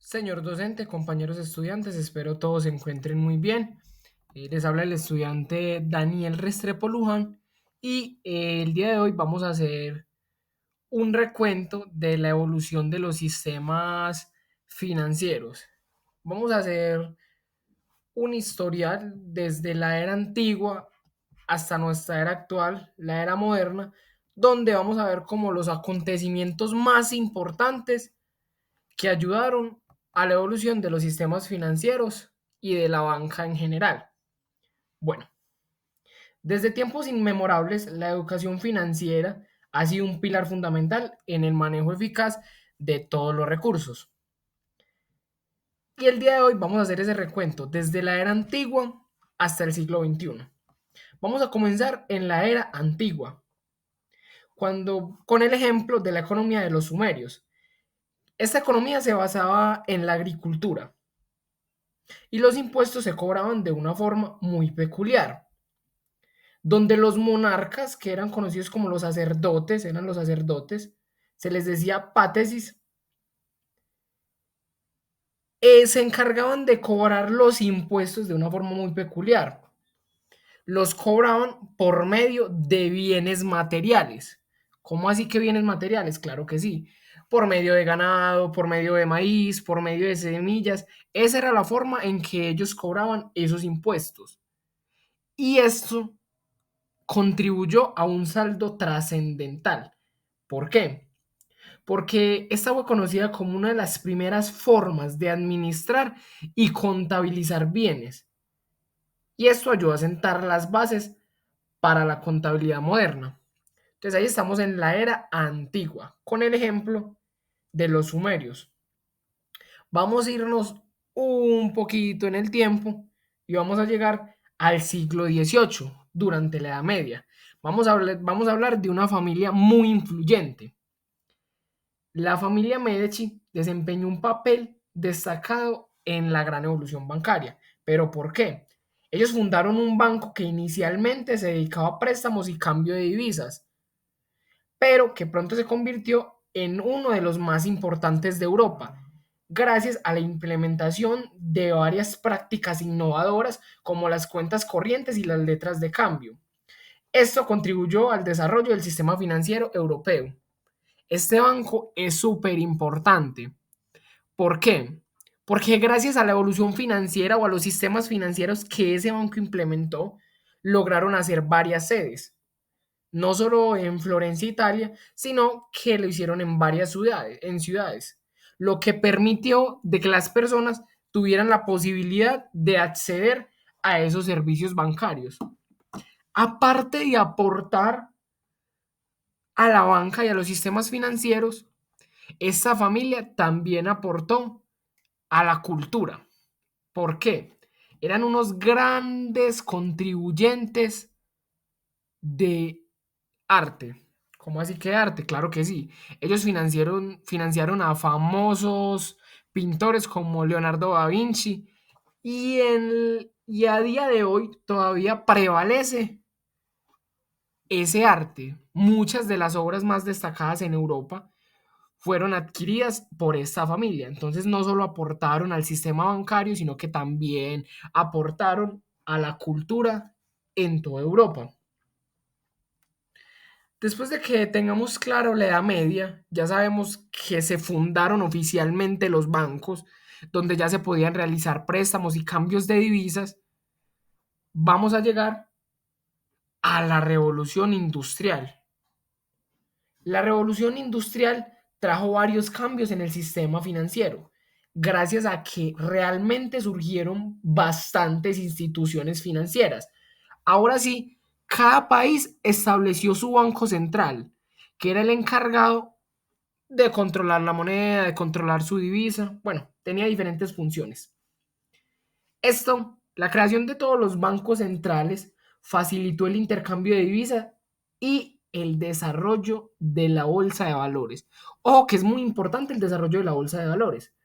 Señor docente, compañeros estudiantes, espero todos se encuentren muy bien. Les habla el estudiante Daniel Restrepo Luján y el día de hoy vamos a hacer un recuento de la evolución de los sistemas financieros. Vamos a hacer un historial desde la era antigua hasta nuestra era actual, la era moderna, donde vamos a ver como los acontecimientos más importantes que ayudaron a la evolución de los sistemas financieros y de la banca en general. Bueno, desde tiempos inmemorables, la educación financiera ha sido un pilar fundamental en el manejo eficaz de todos los recursos. Y el día de hoy vamos a hacer ese recuento desde la era antigua hasta el siglo XXI. Vamos a comenzar en la era antigua, con el ejemplo de la economía de los sumerios. Esta economía se basaba en la agricultura, y los impuestos se cobraban de una forma muy peculiar, donde los monarcas, que eran conocidos como eran los sacerdotes, se les decía pátesis, se encargaban de cobrar los impuestos de una forma muy peculiar. Los cobraban por medio de bienes materiales. ¿Cómo así que bienes materiales? Claro que sí. Por medio de ganado, por medio de maíz, por medio de semillas. Esa era la forma en que ellos cobraban esos impuestos. Y esto contribuyó a un saldo trascendental. ¿Por qué? Porque esta fue conocida como una de las primeras formas de administrar y contabilizar bienes. Y esto ayudó a sentar las bases para la contabilidad moderna. Entonces ahí estamos en la era antigua, con el ejemplo de los sumerios. Vamos a irnos un poquito en el tiempo y vamos a llegar al siglo XVIII, durante la Edad Media. Vamos a hablar de una familia muy influyente. La familia Medici desempeñó un papel destacado en la gran evolución bancaria. ¿Pero por qué? Ellos fundaron un banco que inicialmente se dedicaba a préstamos y cambio de divisas, pero que pronto se convirtió en uno de los más importantes de Europa, gracias a la implementación de varias prácticas innovadoras como las cuentas corrientes y las letras de cambio. Esto contribuyó al desarrollo del sistema financiero europeo. Este banco es súper importante. ¿Por qué? Porque gracias a la evolución financiera o a los sistemas financieros que ese banco implementó, lograron hacer varias sedes, no solo en Florencia, Italia, sino que lo hicieron en varias ciudades, lo que permitió de que las personas tuvieran la posibilidad de acceder a esos servicios bancarios. Aparte de aportar a la banca y a los sistemas financieros, esta familia también aportó a la cultura. ¿Por qué? Eran unos grandes contribuyentes de arte. ¿Cómo así que arte? Claro que sí. Ellos financiaron a famosos pintores como Leonardo da Vinci y a día de hoy todavía prevalece ese arte. Muchas de las obras más destacadas en Europa fueron adquiridas por esta familia. Entonces no solo aportaron al sistema bancario, sino que también aportaron a la cultura en toda Europa. Después de que tengamos claro la Edad Media, ya sabemos que se fundaron oficialmente los bancos, donde ya se podían realizar préstamos y cambios de divisas. Vamos a llegar a la revolución industrial. La revolución industrial trajo varios cambios en el sistema financiero, gracias a que realmente surgieron bastantes instituciones financieras. Ahora sí, cada país estableció su banco central, que era el encargado de controlar la moneda, de controlar su divisa. Bueno, tenía diferentes funciones. La creación de todos los bancos centrales facilitó el intercambio de divisas y el desarrollo de la bolsa de valores. Ojo, que es muy importante el desarrollo de la bolsa de valores.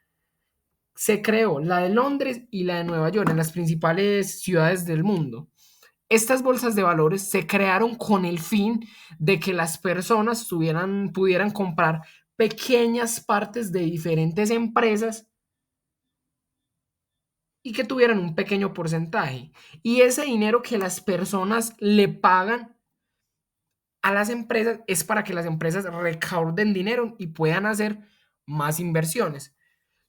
Se creó la de Londres y la de Nueva York en las principales ciudades del mundo. Estas bolsas de valores se crearon con el fin de que las personas pudieran comprar pequeñas partes de diferentes empresas y que tuvieran un pequeño porcentaje. Y ese dinero que las personas le pagan a las empresas es para que las empresas recauden dinero y puedan hacer más inversiones.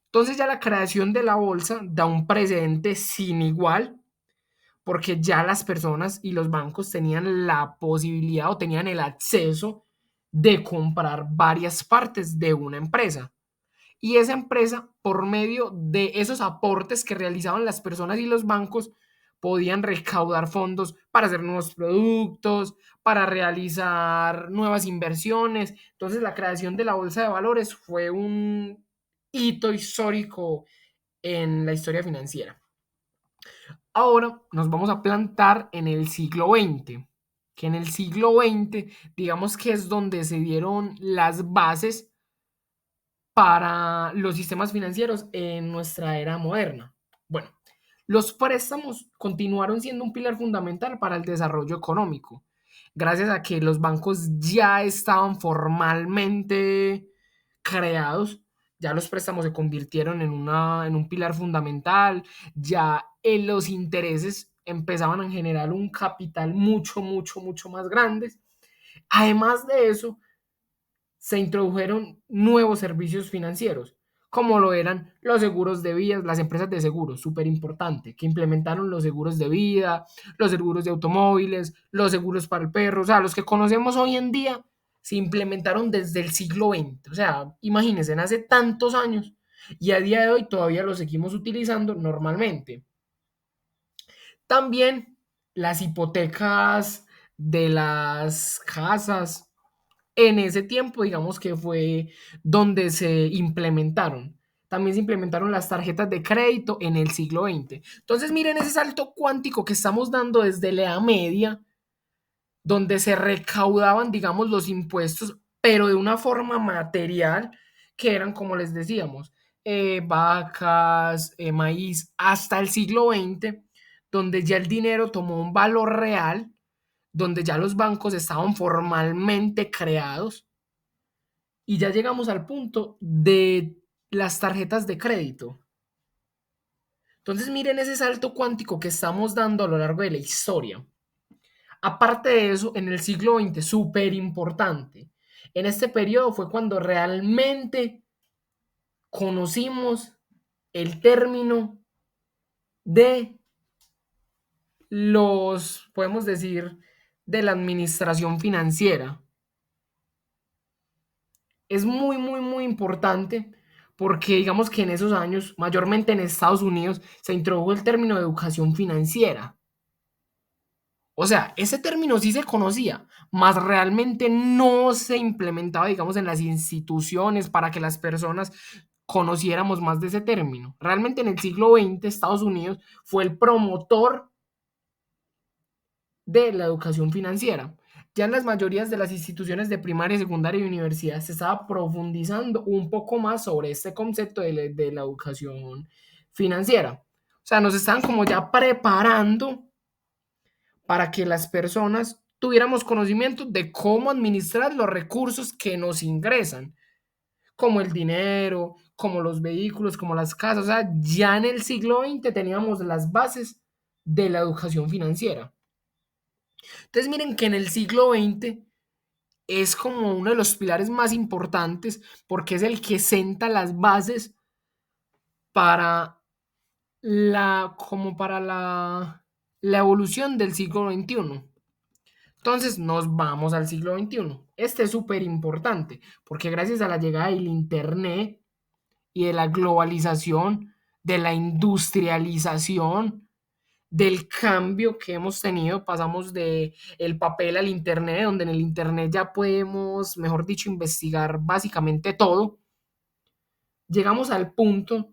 Entonces ya la creación de la bolsa da un precedente sin igual porque ya las personas y los bancos tenían la posibilidad o tenían el acceso de comprar varias partes de una empresa. Y esa empresa, por medio de esos aportes que realizaban las personas y los bancos, podían recaudar fondos para hacer nuevos productos, para realizar nuevas inversiones. Entonces, la creación de la bolsa de valores fue un hito histórico en la historia financiera. Ahora nos vamos a plantar en el siglo XX, que en el siglo XX, digamos que es donde se dieron las bases para los sistemas financieros en nuestra era moderna. Bueno, los préstamos continuaron siendo un pilar fundamental para el desarrollo económico, gracias a que los bancos ya estaban formalmente creados, ya los préstamos se convirtieron en un pilar fundamental, ya los intereses empezaban a generar un capital mucho más grande. Además de eso, se introdujeron nuevos servicios financieros, como lo eran los seguros de vida, las empresas de seguros, súper importante, que implementaron los seguros de vida, los seguros de automóviles, los seguros para el perro, o sea, los que conocemos hoy en día se implementaron desde el siglo XX, o sea, imagínense, hace tantos años y a día de hoy todavía los seguimos utilizando normalmente. También las hipotecas de las casas, en ese tiempo, digamos que fue donde se implementaron. También se implementaron las tarjetas de crédito en el siglo XX. Entonces, miren ese salto cuántico que estamos dando desde la Edad Media, donde se recaudaban, digamos, los impuestos, pero de una forma material, que eran, como les decíamos, vacas, maíz, hasta el siglo XX, donde ya el dinero tomó un valor real, donde ya los bancos estaban formalmente creados y ya llegamos al punto de las tarjetas de crédito. Entonces miren ese salto cuántico que estamos dando a lo largo de la historia. Aparte de eso, en el siglo XX, súper importante, en este periodo fue cuando realmente conocimos el término de los, podemos decir, de la administración financiera. Es muy importante porque digamos que en esos años, mayormente en Estados Unidos, se introdujo el término de educación financiera. O sea, ese término sí se conocía, mas realmente no se implementaba, digamos, en las instituciones para que las personas conociéramos más de ese término. Realmente en el siglo XX Estados Unidos fue el promotor de la educación financiera. Ya en las mayorías de las instituciones de primaria, secundaria y universidad se estaba profundizando un poco más sobre este concepto de la educación financiera. O sea, nos están como ya preparando para que las personas tuviéramos conocimiento de cómo administrar los recursos que nos ingresan, como el dinero, como los vehículos, como las casas. O sea, ya en el siglo XX teníamos las bases de la educación financiera. Entonces miren que en el siglo XX es como uno de los pilares más importantes porque es el que senta las bases para la evolución del siglo XXI. Entonces nos vamos al siglo XXI. Este es súper importante porque gracias a la llegada del Internet y de la globalización, de la industrialización, del cambio que hemos tenido, pasamos de el papel al internet, donde en el internet ya podemos, mejor dicho, investigar básicamente todo. Llegamos al punto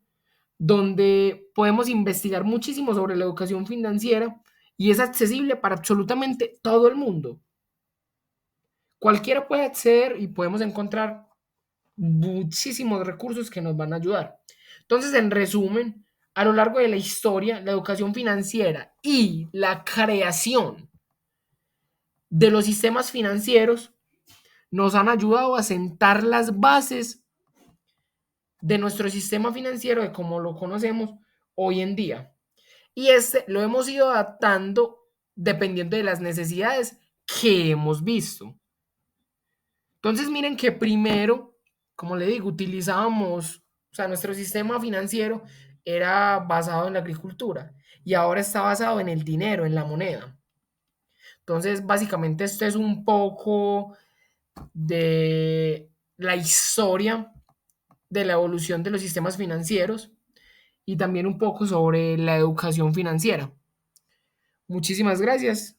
donde podemos investigar muchísimo sobre la educación financiera y es accesible para absolutamente todo el mundo. Cualquiera puede acceder y podemos encontrar muchísimos recursos que nos van a ayudar. Entonces, en resumen, a lo largo de la historia, la educación financiera y la creación de los sistemas financieros nos han ayudado a sentar las bases de nuestro sistema financiero de como lo conocemos hoy en día. y lo hemos ido adaptando dependiendo de las necesidades que hemos visto. Entonces, miren que primero, como le digo, utilizábamos, o sea, nuestro sistema financiero era basado en la agricultura y ahora está basado en el dinero, en la moneda. Entonces, básicamente esto es un poco de la historia de la evolución de los sistemas financieros y también un poco sobre la educación financiera. Muchísimas gracias.